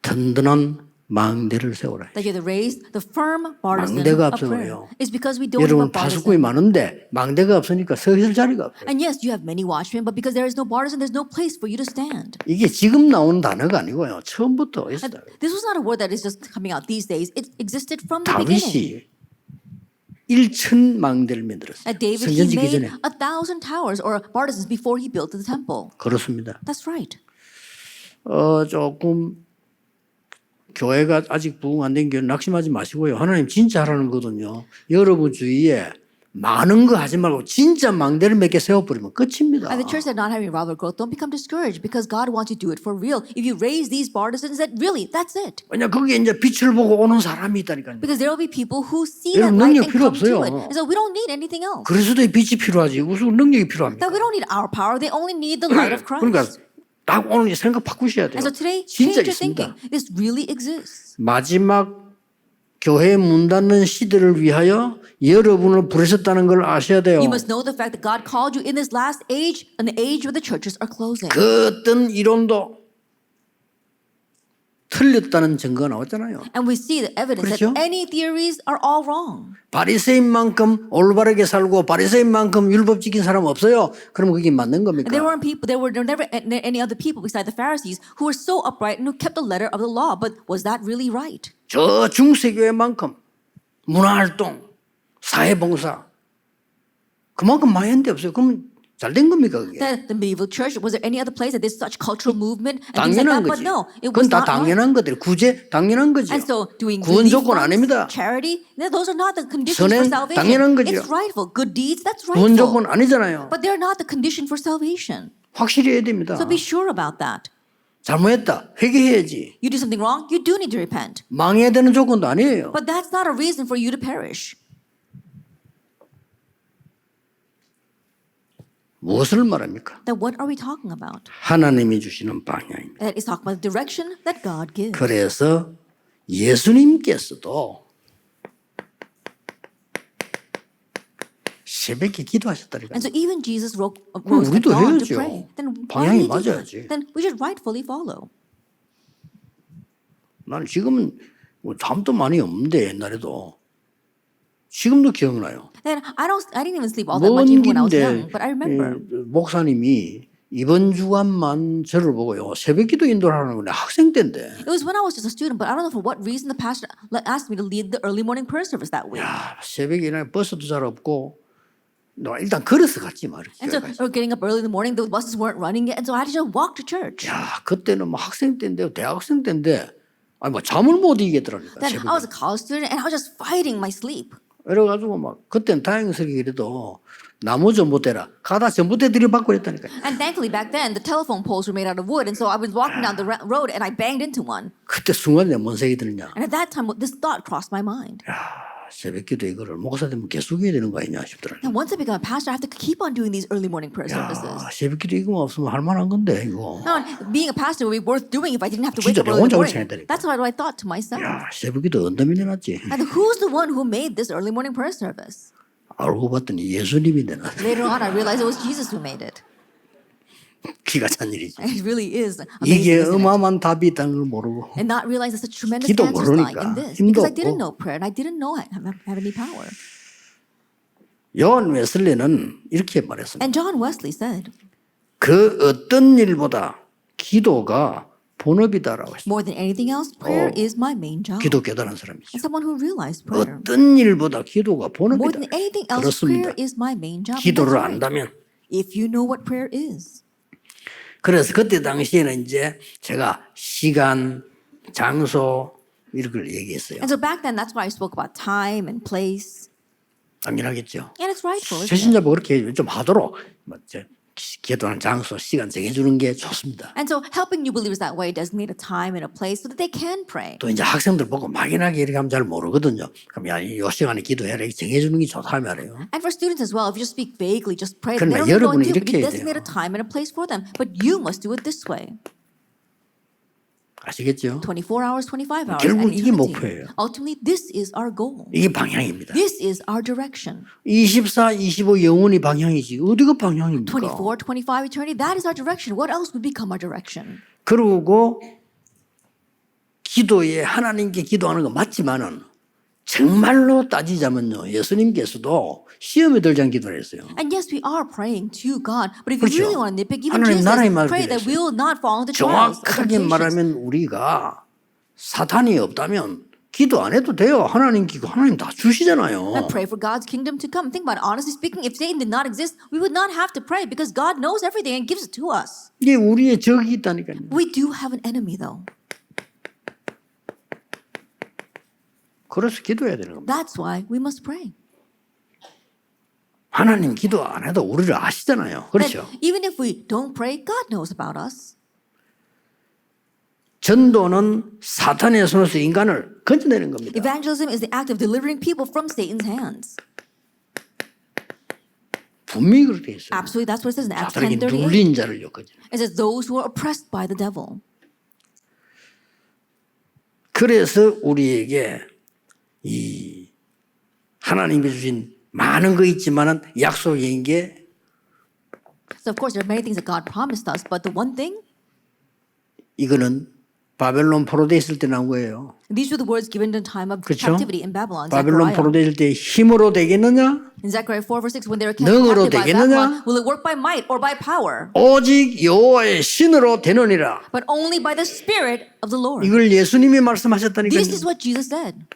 든든한 망대를 세워라. That you have to raise the firm partisan 망대가 of prayer. 없어요. It's because we don't have 여러분 a 파수꾼이 partisan. 많은데 망대가 없으니까 서 있을 자리가 없어요. And yes, you have many watchmen, but because there is no partisan, there's no place for you to stand. 이게 지금 나오는 단어가 아니고요. 처음부터 있었어요. This was not a word that is just coming out these days. It existed from the beginning. 다윗이 1,000망대를 만들었어요. At David, he 성전 짓기 made 전에. 1,000 towers or partisans before he built the temple. 그렇습니다. That's right. 조금 교회가 아직 부흥 안 된 교회는 낙심하지 마시고요. 하나님 진짜 하라는 거거든요. 여러분 주위에 많은 거 하지 말고 진짜 망대를 몇 개 세워버리면 끝입니다. And the church that not having revival growth, don't become discouraged because God wants you to do it for real. If you raise these partisans, that really, that's it. 왜냐 거기에 이제 빛을 보고 오는 사람이 있다니까요. Because there will be people who see 여러분, that light 능력 and 필요 come to 없어요. it. And so we don't need anything else. 그리스도의 빛이 필요하지 무슨 능력이 필요합니까? That we don't need our power. They only need the light of Christ. 그러니까 딱 오늘 생각 바꾸셔야 돼요. And so today, 진짜 change your thinking. 있습니다. This really exists. 마지막 교회 문 닫는 시대를 위하여 여러분을 부르셨다는 걸 아셔야 돼요. You must know the fact that God called you in this last age, an age where the churches are closing. 그 어떤 이론도 틀렸다는 증거가 나왔잖아요. And we see the evidence 그렇죠? that any theories are all wrong. 바리새인만큼 올바르게 살고 바리새인만큼 율법 지킨 사람 없어요. 그럼 그게 맞는 겁니까? And there weren't people, there were never any other people beside the Pharisees who were so upright and who kept the letter of the law. But was that really right? 저 중세교회만큼 문화활동, 사회봉사 그만큼 많이 했는데 없어요. 그럼 잘 된 겁니까 그게? The medieval church, was there any other place that did such cultural movement and things like 당연한 that? But 거지. no, it 그건 was 다 not right. 당연한 것들. 구제 당연한 거죠. And so doing 구원 good deeds, 조건 아닙니다. charity, no, those are not the conditions for 선행 salvation. 당연한 거죠. It's rightful. Good deeds, that's 구원 rightful. 조건 아니잖아요. But they're not the condition for salvation. 확실히 해야 됩니다. So be sure about that. 잘못했다. 회개해야지. You do something wrong, you do need to repent. 망해야 되는 조건도 아니에요. But that's not a reason for you to perish. 무엇을 말합니까? Then what are we talking about? 하나님이 주시는 방향입니다. That is talking about the direction that God gives. 그래서 예수님께서도 새벽에 기도하셨다니까요. And so even Jesus rose 그럼 at 우리도 dawn to 해야죠. pray. Then why 방향이 did he do that? 맞아야지. Then we should rightfully follow. 나는 지금은 뭐 잠도 많이 없는데 옛날에도 지금도 기억나요. Then I didn't even sleep all that 먼 much even when I was 길인데 young. But I remember. 목사님이 이번 주간만 저를 보고요 새벽기도 인도를 하는 건데 학생 때인데 It was when I was just a student, but I don't know for what reason the pastor asked me to lead the early morning prayer service that week. 야, 새벽에 일어나 버스도 잘 없고 너 일단 걸어서 갔지 말이야. And so we were getting up early in the morning, the buses weren't running yet, and so I had to just walk to church. 야, 그때는 뭐 학생 때인데 대학생 때인데 아니 뭐 잠을 못 이기겠더라니까. Then I was a college student, and I was just fighting my sleep. 그래가지고 막 그때는 다행스럽게 그래도 나무 전봇대라 가다 전봇대 들이받고 그랬다니까. And thankfully back then the telephone poles were made out of wood, and so I was walking down the road and I banged into one. 그때 순간에 뭔 생각이 드느냐. And at that time, this thought crossed my mind. 새벽기도 이거를 목사 되면 계속 해야 되는 거 아니냐 싶더라고요. And once I become a pastor, I have to keep on doing these early morning prayer services. 야, 새벽기도 이거만 없으면 할 만한 건데 이거. Now, being a pastor would be worth doing if I didn't have to wake 진짜 up 내가 early in the 혼자 morning. 생각했다니까. That's what I thought to myself. 야, 새벽기도 언담이 내놨지. And who's the one who made this early morning prayer service? 알고 봤더니 예수님이 내놨. Later on, I realized it was Jesus who made it. 기가 찬 일이지. And it really is amazing. 이게 Isn't it? 어마어마한 답이 있다는 걸 모르고. And not realize that such tremendous 기도 answers lying 모르니까 in this. 힘도 Because I didn't 없고. know prayer and I didn't know I have any power. 요한 웨슬리는 이렇게 말했습니다. And John Wesley said, 그 어떤 일보다 기도가 본업이다라고 했어요. more than anything else, prayer is my main job. 기도 깨달은 사람이죠. As someone who realized prayer. 어떤 일보다 기도가 More 본업이다. than anything else, 그렇습니다. prayer is my main job. And 기도를 that's right. 안다면. If you know what prayer is. 그래서 그때 당시에는 이제 제가 시간, 장소 이런 걸 얘기했어요. And so back then, that's why I spoke about time and place. 당연하겠죠. And it's rightful. Isn't it? 최신자보 그렇게 좀 하도록 기도하는 장소, 시간 정해주는 게 좋습니다. And so helping new believers that way designate a time and a place so that they can pray. 또 이제 학생들 보고 막연하게 이렇게 하면 잘 모르거든요. 그럼 야, 이 시간에 기도해라 이렇게 정해주는 게 좋다 말이에요. And for students as well, if you just speak vaguely, just pray, they 그러나 don't know 여러분은 what to do, but 이렇게 you 해야 designate a 돼요. time and a place for them. But you must do it this way. 아시겠죠? 24 hours, 25 hours. 결국 at 이게 eternity. 목표예요. Ultimately, this is our goal. 이게 방향입니다. This is our direction. 24, 25 영원히 방향이지 어디가 방향입니까? 24, 25 eternity, that is our direction. What else would become our direction? 그리고 기도에 하나님께 기도하는 거 맞지만은 정말로 따지자면요 예수님께서도 시험에 들지 않은 기도를 했어요. And yes, we are praying to God. But if you 그렇죠. really want to nitpick, even 하나님 Jesus 나라의 말을 pray that 기도했어요. we will not fall into trials. or 정확하게 temptations. 말하면 우리가 사탄이 없다면 기도 안 해도 돼요. 하나님 기도 하나님 다 주시잖아요. And pray for God's kingdom to come. Think about it. Honestly speaking, if Satan did not exist, we would not have to pray because God knows everything and gives it to us. 이게 우리의 적이 있다니까요. We do have an enemy though. 그래서 기도해야 되는 겁니다. That's why we must pray. 하나님 기도 안 해도 우리를 아시잖아요. 그렇죠? That even if we don't pray, God knows about us. 전도는 사탄의 손에서 인간을 건져내는 겁니다. Evangelism is the act of delivering people from Satan's hands. 분명히 그렇게 돼 있어요. Absolutely, that's what it says in Acts 사탄에게 10:38. 눌린 자를 엮어줘. It says those who are oppressed by the devil. 그래서 우리에게 이 하나님이 주신 많은 거 있지만은 약속인 게 So of course there are many things that God promised us, but the one thing, 이거는 바벨론 포로돼 있을 때 나온 거예요. these were the words given in the time of 그렇죠? captivity in Babylon. 바벨론 Zechariah. 포로돼 있을 때 힘으로 되겠느냐? In Zechariah 4:6, when they were kept 능으로 captive by 되겠느냐? Babylon, will it work by might or by power? 오직 여호와의 신으로 되느니라. But only by the Spirit of the Lord. 이걸 예수님이 말씀하셨다니까요. This is what Jesus said.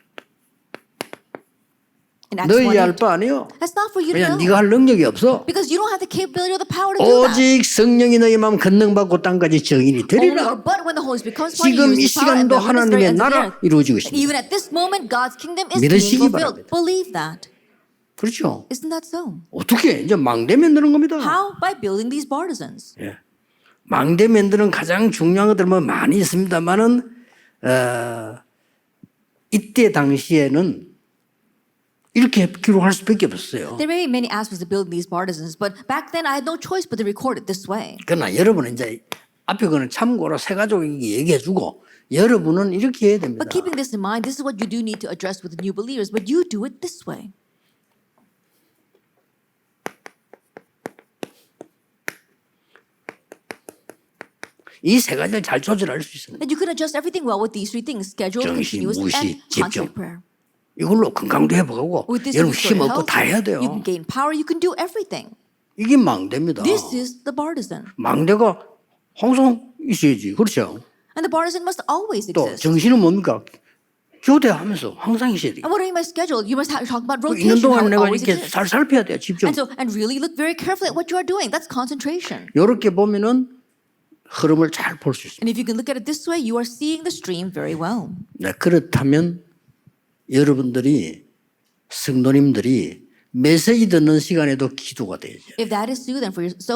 In Acts 너희 알 1:8. 바 아니요. That's not for you to 그냥 know. 네가 할 능력이 없어. Because you don't have the capability or the power to do that. 오직 성령이 너희 마음 권능받고 땅까지 증인이 Only, 되리라. but when the Holy Spirit comes upon you, 지금 you 이 receive power and 시간도 bear witness 하나님의 ends 나라 there. 이루어지고 있습니다. Even at this moment, God's kingdom is 믿으시기 being fulfilled. 바랍니다. Believe that. 그렇죠. Isn't that so? 어떻게 이제 망대 만드는 겁니다. How? By building these partisans. 예. 망대 만드는 가장 중요한 것들 뭐 많이 있습니다만은 이때 당시에는 이렇게 기록할 수밖에 없었어요. There may be many aspects of building these partisans, but back then I had no choice but to record it this way. 그러나 여러분은 이제 앞에 거는 참고로 세 가족에게 얘기해주고 여러분은 이렇게 해야 됩니다. But keeping this in mind, this is what you do need to address with the new believers, but you do it this way. 이 세 가지를 잘 조절할 수 있습니다. That you can adjust everything well with these three things: schedule, 정신, continuous, 무시, and constant 집중. prayer. 이걸로 건강도 회복하고 With this, 여러분 you restore your 힘없고 health, 다 해야 돼요. you can gain power, you can do everything. 이게 망대입니다. This is the partisan. 망대가 항상 있어야지. 그렇죠? And the partisan must always 또 exist. 정신은 뭡니까? 교대하면서 항상 있어야 돼요. And what do you mean by schedule? You must talk about 그 있는 rotation, how 동안 it 내가 always 이렇게 exists. 잘 살펴야 돼요. 집중. And really look very carefully at what you are doing. That's concentration. 이렇게 보면은 흐름을 잘 볼 수 있습니다. And if you can look at it this way, you are seeing the stream very well. 네, 그렇다면 여러분들이 성도님들이 메시지 듣는 시간에도 기도가 돼야죠. If that is so,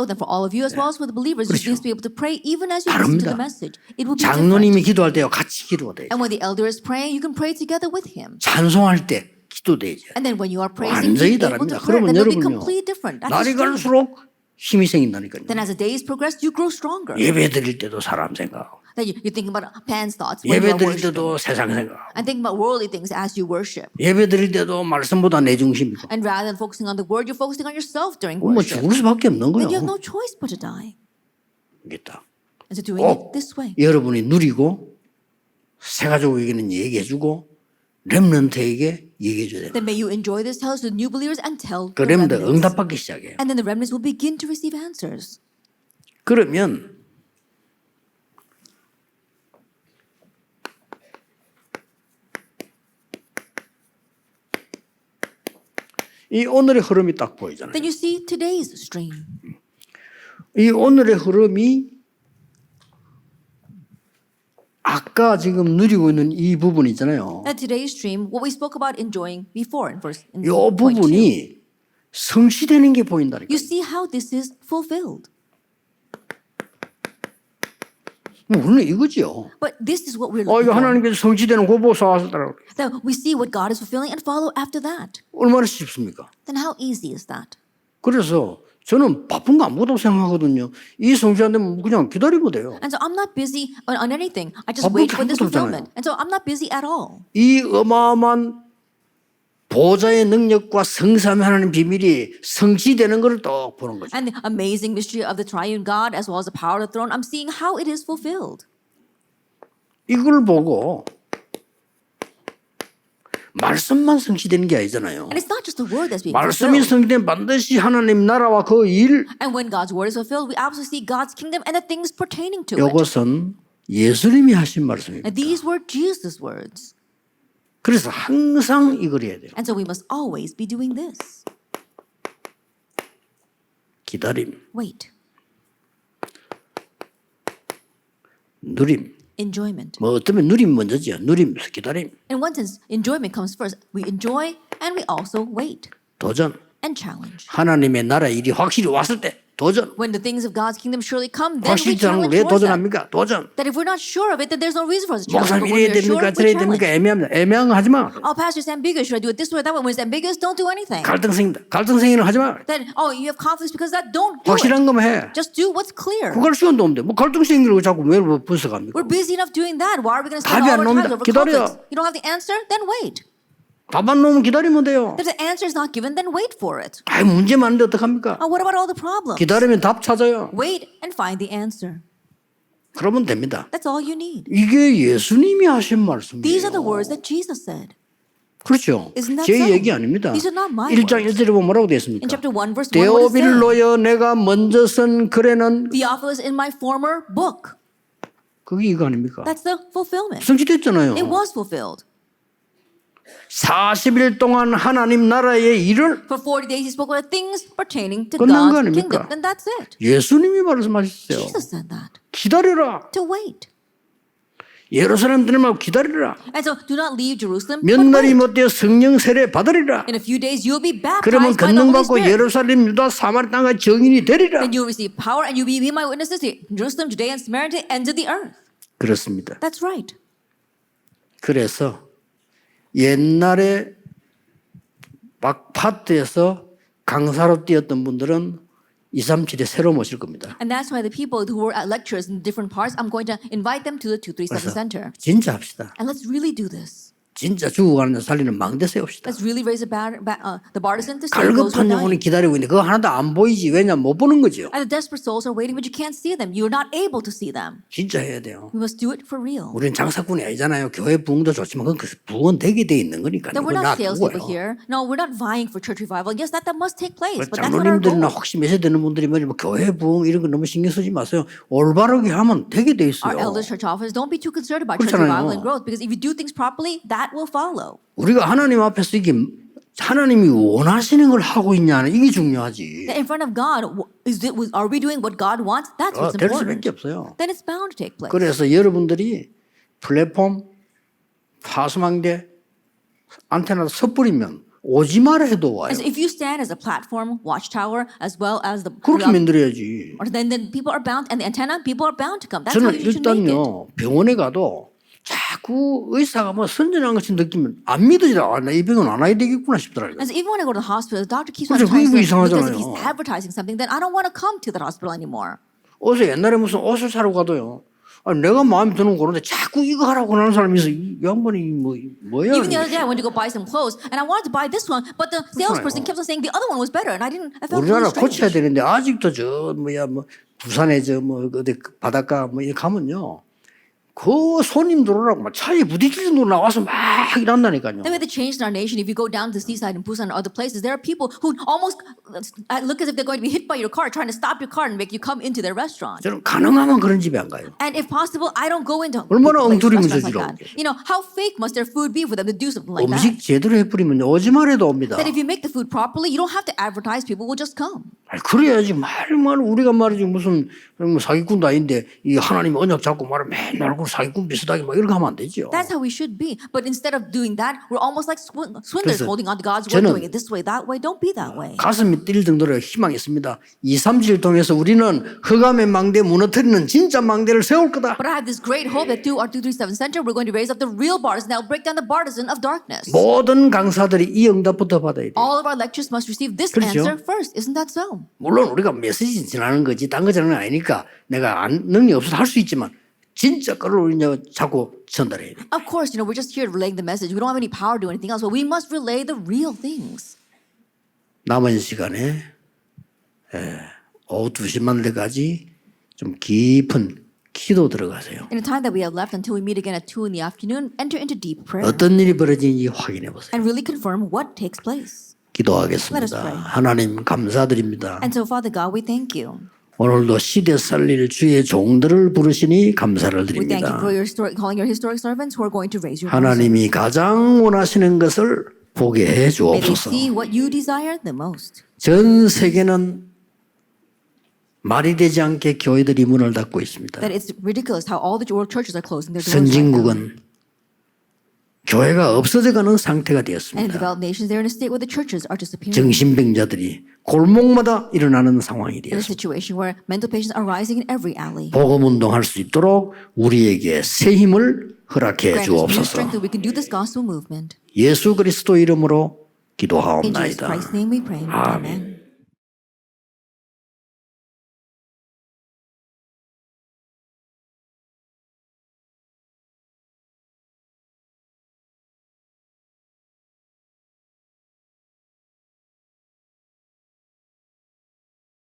then for all of you as well as for the believers, you 그렇죠. need to be able to pray even as you listen to 다릅니다. the message. It will be different. 장로님이 기도할 때와 같이 기도가 돼야죠. And when the elder is praying, you can pray together with him. 찬송할 때 기도돼야죠. And then when you are praising, 완전히 being able to 다릅니다. pray, 그러면 then it will be 여러분요 completely different. That's 날이 the stream. 갈수록 힘이 생긴다니까요. Then as the days progress, you grow stronger. 예배 드릴 때도 사람 생각하고 Then you're thinking about man's thoughts when you 예배 are 드릴 worshiping. 때도 세상 생각하고 And thinking about worldly things as you worship. 예배 드릴 때도 말씀보다 내 중심이고 And rather than focusing on the word, you're focusing on yourself during 뭐 worship. 죽을 수밖에 없는 Then you have 거예요. no choice but to die. 이게 딱 And so doing 꼭 it this way. 여러분이 누리고 새 가족에게는 얘기해주고 렘넌트에게 얘기해줘야 돼요. Then may you enjoy this, tell us to the new believers and tell 그 the 렘넌트 remnants. 응답받기 시작해요. And then the remnants will begin to receive answers. 그러면 이 오늘의 흐름이 딱 보이잖아요. Then you see today's stream. 이 오늘의 흐름이 아까 지금 누리고 있는 이 부분 있잖아요. And today's stream, what we spoke about enjoying before in 이 point 2. 부분이 성취되는 게 보인다니까. You see how this is fulfilled. 물론 이거죠. But this is what we're 이거 looking for. 하나님께서 성취되는 거 보고 사왔더라고. Then we see what God is fulfilling and follow after that. 얼마나 쉽습니까? Then how easy is that? 그래서 저는 바쁜 거 아무것도 생각하거든요. 이 성취 안 되면 그냥 기다리면 돼요. And so I'm not busy on anything. I just 바쁠 wait 게 for this 아무것도 fulfillment. And so I'm not busy at all. 이 어마어마한 보좌의 능력과 성삼위 하나님 비밀이 성취되는 것을 또 보는 거죠. And the amazing mystery of the triune God as well as the power of the throne, I'm seeing how it is fulfilled. 이걸 보고 말씀만 성취되는 게 아니잖아요. And it's not just the word that's being 말씀이 fulfilled. 성취되면 반드시 하나님 나라와 그 일, And when God's word is fulfilled, we absolutely see God's kingdom and the things pertaining to it. 이것은 예수님이 하신 말씀입니다. And these were Jesus' words. 그래서 항상 이걸 해야 돼요. And so we must always be doing this. 기다림, Wait. 누림. Enjoyment. 뭐 어쩌면 누림 먼저죠. 누림, 기다림, In one sense, enjoyment comes first. We enjoy and we also wait. 도전. and challenge. 하나님의 나라의 일이 확실히 왔을 때 도전. When the things of God's kingdom surely come, then we 확실히 않은 challenge 왜 towards them. 도전합니까? 도전. That if we're not sure of it, then there's no reason for us to challenge. 목사님 But when 이래야 we're sure, 됩니까? we 저래야 됩니까? challenge. 애매합니다. 애매한 거 하지 마. Oh, pastor, it's ambiguous. Should I do it this way or that way? When it's ambiguous, don't do anything. 갈등 생긴다. 갈등 생기는 하지 마. Then, oh, you have conflicts because of that. Don't do it. 확실한 거만 해. Just do what's clear. 그걸 시간도 없는데 뭐 갈등 생기는 거 자꾸 왜 분석합니까? We're busy enough doing that. Why are we going to spend 답이 안 all our time 나옵니다. over 기다려. conflicts? You don't have the answer? Then wait. 답 안 나오면 기다리면 돼요. If the answer is not given, then wait for it. 아, 문제 많은데 어떡합니까? What about all the problems? 기다리면 답 찾아요. Wait and find the answer. 그러면 됩니다. That's all you need. 이게 예수님이 하신 말씀이에요. These are the words that Jesus said. 그렇죠. Isn't that 제 so? 얘기 아닙니다. These are not my 1장 words. 1절에 보면 뭐라고 되어 있습니까? In chapter 1, verse 1, what does it say? 데오빌로여 내가 먼저 쓴 글에는 Theophilus in my former book. 그게 이거 아닙니까? That's the fulfillment. 성취됐잖아요. It was fulfilled. 40일 동안 하나님 나라의 일을 For 40 days he spoke about things pertaining to 끝난 거 God's 아닙니까? kingdom. Then that's it. 예수님이 말씀하셨어요. Jesus said that. 기다려라. To wait. 예루살렘 들으면 기다리라. And so do not leave Jerusalem, 몇 but 날이 wait. 못되어 성령 세례 받으리라. In a few days you will be 그러면 baptized by the Holy 권능받고 Spirit. 예루살렘 유다 사마리 땅의 정인이 되리라. Then you will receive power and you will be my witnesses to Jerusalem, Judea, and Samaria, to the ends of the earth. 그렇습니다. That's right. 그래서 옛날에 막 파트에서 강사로 뛰었던 분들은 237에 새로 모실 겁니다. And that's why the people who were at lectures in different parts, I'm going to invite them to the 237 그래서 Center. 진짜 합시다. And let's really do this. 진짜 죽어가는 자 살리는 망대 세웁시다. Let's really raise the partisan to save those who 갈급한 are 영혼이 dying. 기다리고 있는데 그거 하나도 안 보이지. 왜냐면 못 보는 거죠. And the desperate souls are waiting, but you can't see them. You're not able to see them. 진짜 해야 돼요. We must do it for real. 우리는 장사꾼이 아니잖아요. 교회 부흥도 좋지만 그건 그 부흥은 되게 돼 있는 거니까. Then we're 그건 not salespeople 놔두고요. here. No, we're not vying for church revival. Yes, that must take place, but that's not our 장로님들이나 goal. 혹시 몇세 되는 분들이 뭐 교회 부흥 이런 거 너무 신경 쓰지 마세요. 올바르게 하면 되게 돼 Our 있어요. elders, church officers, don't be too concerned about church 그렇잖아요. revival and growth, because if you do things properly, that will follow. 우리가 하나님 앞에서 이게 하나님이 원하시는 걸 하고 있냐는 이게 중요하지. That in front of God, are we doing what God wants? That's what's 될 important. 수밖에 없어요. Then it's bound to take place. 그래서 여러분들이 플랫폼, 파수망대, 안테나 섣부리면 오지 마라 해도 와요. And so if you stand as a platform, watchtower, as well as the 그렇게 만들어야지. then people are bound, and the antenna, people are bound to come. That's how 저는 you should make it. 일단요 병원에 가도 자꾸 의사가 뭐 선전한 것이 느끼면 안 믿어지더라. 아, 나 이 병원 안 와야 되겠구나 싶더라고요. And so even when I go to the hospital, the doctor keeps on 그렇죠. trying 그게 to because 이상하잖아요. if he's advertising something, then I don't want to come to that hospital anymore. 어서 옛날에 무슨 옷을 사러 가도요. 아, 내가 마음에 드는 거 고르는데 자꾸 이거 하라고 하는 사람이 있어. 이 양반이 뭐야? Even the other day, I went to go buy some clothes, and I wanted to buy this one, but the salesperson kept on saying the other one was better, and I felt really 우리나라 고쳐야 strange. 되는데 아직도 저 부산에 저 어디 바닷가 이렇게 가면요. 그 손님 들어오라고 막 차에 부딪힐 정도로 나와서 막 일한다니까요. Then we had to change in our nation. If you go down to the seaside in Busan or other places, there are people who almost look as if they're going to be hit by your car, trying to stop your car and make you come into their restaurant. 저는 가능하면 그런 집에 안 가요. And if possible, I don't go into 얼마나 엉터리면 restaurants like 저지러. that. You know, how fake must their food be for them to do something like that? 음식 제대로 해버리면 오지 말아도 옵니다. That if you make the food properly, you don't have to advertise. People will just come. 아니, 그래야지 말 우리가 말이지 무슨 사기꾼도 아닌데 이 하나님 언약 잡고 말하면 맨날 그 사기꾼 비슷하게 막 이렇게 하면 안 되죠. That's how we should be. But instead of doing that, we're almost like swindlers 그래서 holding on to God's word, 저는 doing it this way, that way. Don't be that way. 가슴이 뛸 정도로 희망이 있습니다. 2, 3일 통해서 우리는 흑암의 망대 무너뜨리는 진짜 망대를 세울 거다. But I have this great hope that through our 237 Center, we're going to raise up the real partisan that will break down the partisan of darkness. 모든 강사들이 이 응답부터 받아야 돼. All of our lectures must receive this 그렇죠. answer first. Isn't that so? 물론 우리가 메시지 전하는 거지 딴 거 전하는 거 아니니까 내가 능력이 없어서 할 수 있지만 진짜 거를 이제 자꾸 전달해야 돼. Of course, we're just here relaying the message. We don't have any power to do anything else, but we must relay the real things. 남은 시간에 오후 2시만 되까지 좀 깊은 기도 들어가세요. In the time that we have left until we meet again at 2 in the afternoon, enter into deep prayer 어떤 일이 벌어지는지 확인해 보세요. and really confirm what takes place. Let us 기도하겠습니다. pray. 하나님 감사드립니다. And so, Father God, we thank you. 오늘도 시대 살릴 주의 종들을 부르시니 감사를 We thank you 드립니다. for your calling your historic servants who are going to raise your voices. 하나님이 가장 원하시는 것을 보게 해 May they 주옵소서. see what you desire the most. 전 세계는 말이 되지 않게 교회들이 문을 닫고 있습니다. That it's ridiculous how all the world churches are closing their doors right now. 선진국은 교회가 없어져가는 상태가 And in 되었습니다. developed nations, they're in a state where the churches are disappearing. 정신병자들이 골목마다 일어나는 상황이 In a 되었습니다. situation where mental patients are rising in every alley. 복음운동할 수 있도록 우리에게 새 힘을 허락해 Grant us new 주옵소서. strength that we can do this gospel movement. 예수 그리스도 이름으로 In Jesus 기도하옵나이다. Christ's name we pray. 아멘. Amen.